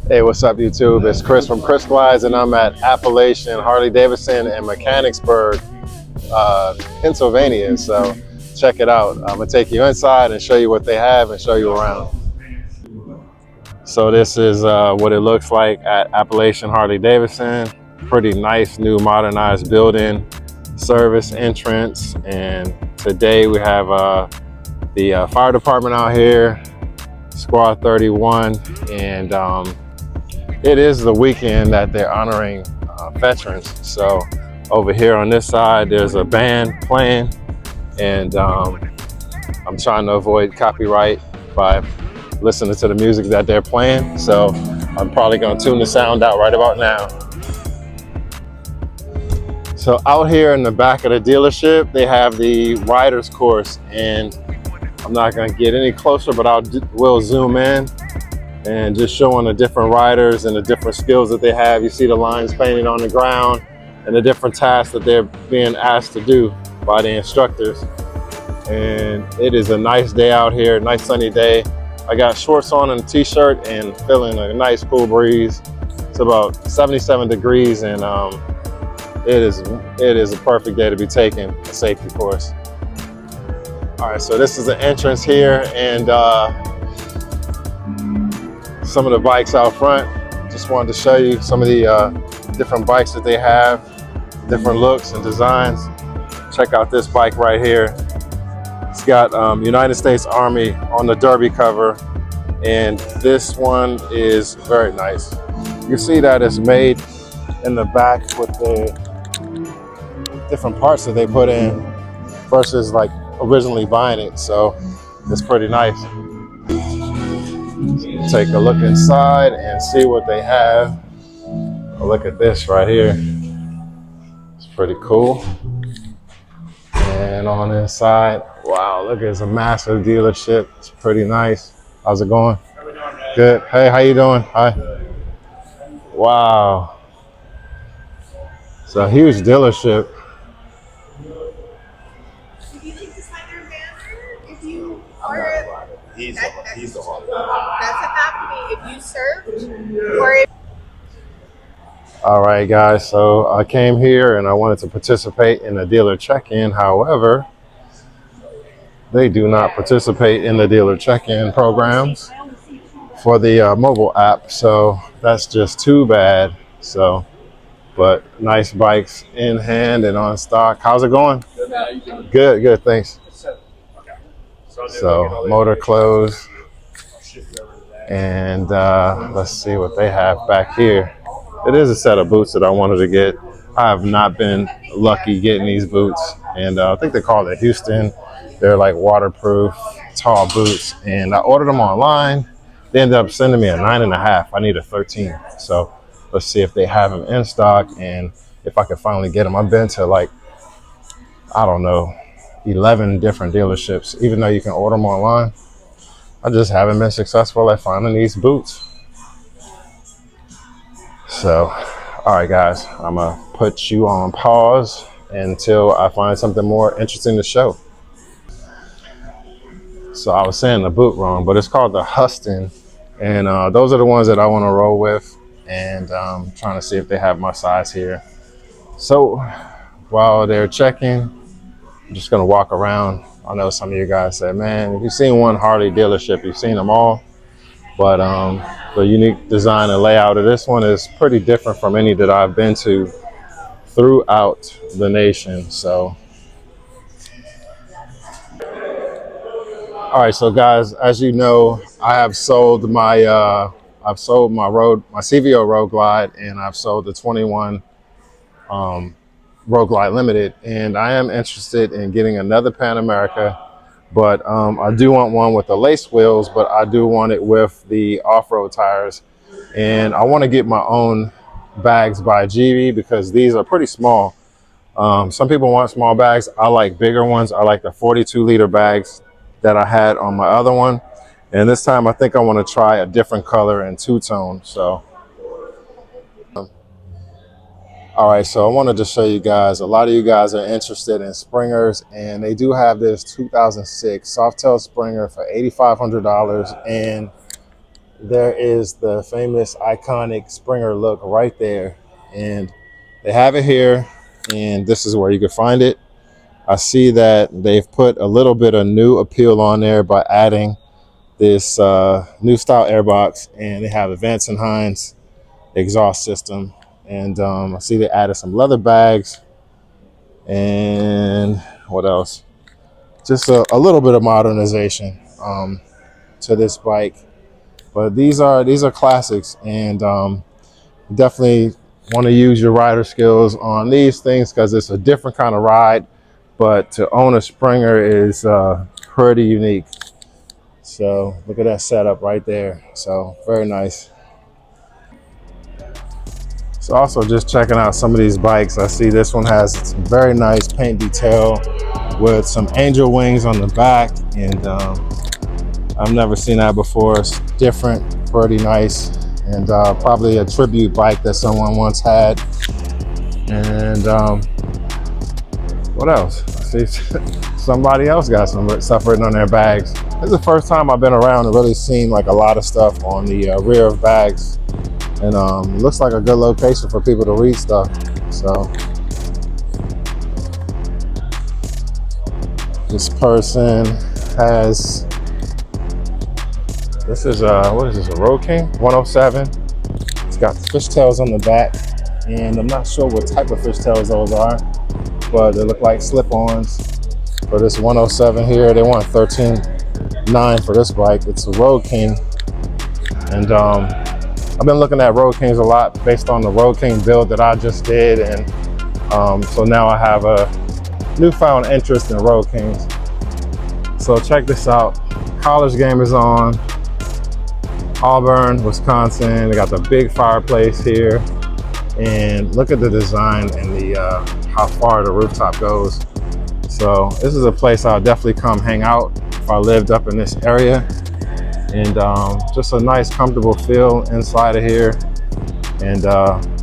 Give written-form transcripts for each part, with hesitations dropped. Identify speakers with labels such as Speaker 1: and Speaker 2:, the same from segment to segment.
Speaker 1: Hey, what's up, YouTube? It's Chris from Chris Glides, and I'm at Appalachian Harley-Davidson in Mechanicsburg, Pennsylvania. So check it out. I'm gonna take you inside and show you what they have and show you around. So this is what it looks like at Appalachian Harley-Davidson. Pretty nice new modernized building, service entrance, and today we have the fire department out here, Squad 31, and it is the weekend that they're honoring veterans. So over here on this side, there's a band playing, and I'm trying to avoid copyright by listening to the music that they're playing. So I'm probably gonna tune the sound out right about now. So out here in the back of the dealership, they have the riders course, and I'm not gonna get any closer, but we'll zoom in and just showing the different riders and the different skills that they have. You see the lines painted on the ground and the different tasks that they're being asked to do by the instructors. And it is a nice day out here, nice sunny day. I got shorts on and a t-shirt and feeling a nice cool breeze. It's about 77 degrees, and it is a perfect day to be taking a safety course. All right, so this is the entrance here, and some of the bikes out front. Just wanted to show you some of the different bikes that they have, different looks and designs. Check out this bike right here. It's got United States Army on the derby cover, and this one is very nice. You can see that it's made in the back with the different parts that they put in versus like originally buying it, so it's pretty nice. Take a look inside and see what they have. Look at this right here. It's pretty cool. And on the inside, wow, look, it's a massive dealership. It's pretty nice. How's it going? Good. Hey, how you doing? Hi. Wow. It's a huge dealership.
Speaker 2: Would you like to sign their banner if you are? He's the one. That's enough to me. If you served or if.
Speaker 1: All right, guys. So I came here and I wanted to participate in the dealer check-in. However, they do not participate in the dealer check-in programs for the mobile app. So that's just too bad. So, but nice bikes in hand and on stock. How's it going? Good, good. Thanks. So motor clothes, and let's see what they have back here. It is a set of boots that I wanted to get. I have not been lucky getting these boots, and I think they call it Houston. They're like waterproof, tall boots, and I ordered them online. They ended up sending me a 9.5. I need a 13. So let's see if they have them in stock and if I can finally get them. I've been to like, I don't know, 11 different dealerships, even though you can order them online. I just haven't been successful at finding these boots. So, all right, guys, I'm gonna put you on pause until I find something more interesting to show. So I was saying the boot wrong, but it's called the Huston, and those are the ones that I want to roll with, and I'm trying to see if they have my size here. So while they're checking, I'm just gonna walk around. I know some of you guys say, man, if you've seen one Harley dealership, you've seen them all. But the unique design and layout of this one is pretty different from any that I've been to throughout the nation. So, all right, so guys, as you know, I have sold my CVO Road Glide, and I've sold the 21 Road Glide Limited, and I am interested in getting another Pan America, but I do want one with the lace wheels, but I do want it with the off-road tires, and I want to get my own bags by GB because these are pretty small. Some people want small bags. I like bigger ones. I like the 42-liter bags that I had on my other one, and this time I think I want to try a different color and two-tone. So all right, so I wanted to show you guys, a lot of you guys are interested in Springers, and they do have this 2006 Softail Springer for $8,500, and there is the famous iconic Springer look right there. And they have it here, and this is where you can find it. I see that they've put a little bit of new appeal on there by adding this new style airbox, and they have a Vance and Hines exhaust system. And I see they added some leather bags, and what else? Just a little bit of modernization to this bike. But these are classics, and definitely want to use your rider skills on these things because it's a different kind of ride. But to own a Springer is pretty unique. So look at that setup right there. So very nice. So also just checking out some of these bikes. I see this one has some very nice paint detail with some angel wings on the back, and I've never seen that before. It's different, pretty nice, and probably a tribute bike that someone once had. And what else? I see somebody else got some stuff written on their bags. This is the first time I've been around and really seen like a lot of stuff on the rear of bags. And it looks like a good location for people to read stuff. So this person has, this is what is this, a Road King 107. It's got fishtails on the back, and I'm not sure what type of fishtails those are, but they look like slip-ons for this 107 here. They want $13,900 for this bike. It's a Road King, and I've been looking at Road Kings a lot based on the Road King build that I just did, and so now I have a newfound interest in Road Kings. So check this out. College game is on. Auburn, Wisconsin. They got the big fireplace here, and look at the design and the how far the rooftop goes. So this is a place I'll definitely come hang out if I lived up in this area. And just a nice comfortable feel inside of here, and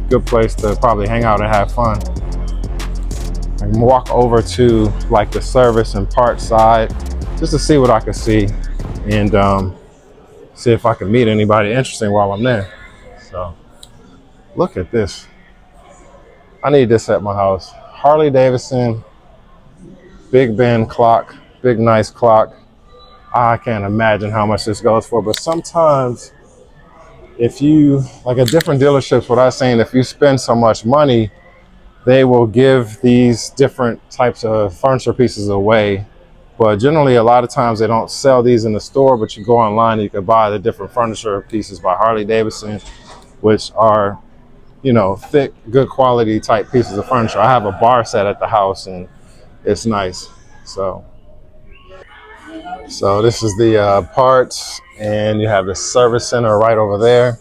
Speaker 1: good place to probably hang out and have fun. I can walk over to like the service and parts side just to see what I can see, and see if I can meet anybody interesting while I'm there. So look at this. I need this at my house. Harley-Davidson Big Ben clock, big nice clock. I can't imagine how much this goes for, but sometimes if you, like at different dealerships, what I'm saying, if you spend so much money, they will give these different types of furniture pieces away. But generally, a lot of times they don't sell these in the store, but you go online and you can buy the different furniture pieces by Harley-Davidson, which are, you know, thick, good quality type pieces of furniture. I have a bar set at the house, and it's nice. So this is the parts, and you have the service center right over there.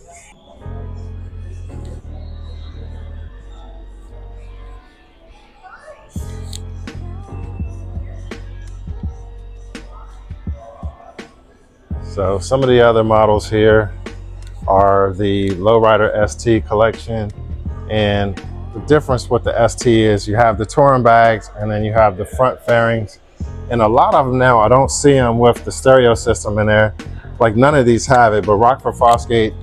Speaker 1: So some of the other models here are the Lowrider ST collection, and the difference with the ST is you have the touring bags, and then you have the front fairings. And a lot of them now, I don't see them with the stereo system in there. Like none of these have it, but Rockford Fosgate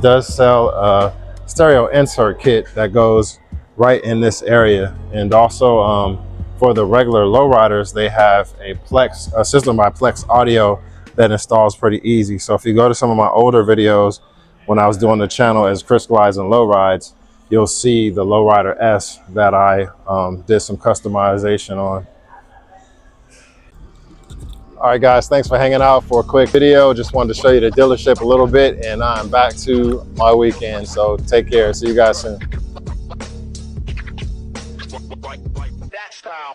Speaker 1: does sell a stereo insert kit that goes right in this area. And also for the regular lowriders, they have a system by Plex Audio that installs pretty easy. So if you go to some of my older videos when I was doing the channel as Chris Glides and Lowrides, you'll see the Lowrider S that I did some customization on. All right, guys, thanks for hanging out for a quick video. Just wanted to show you the dealership a little bit, and I'm back to my weekend. So take care. See you guys soon. That style.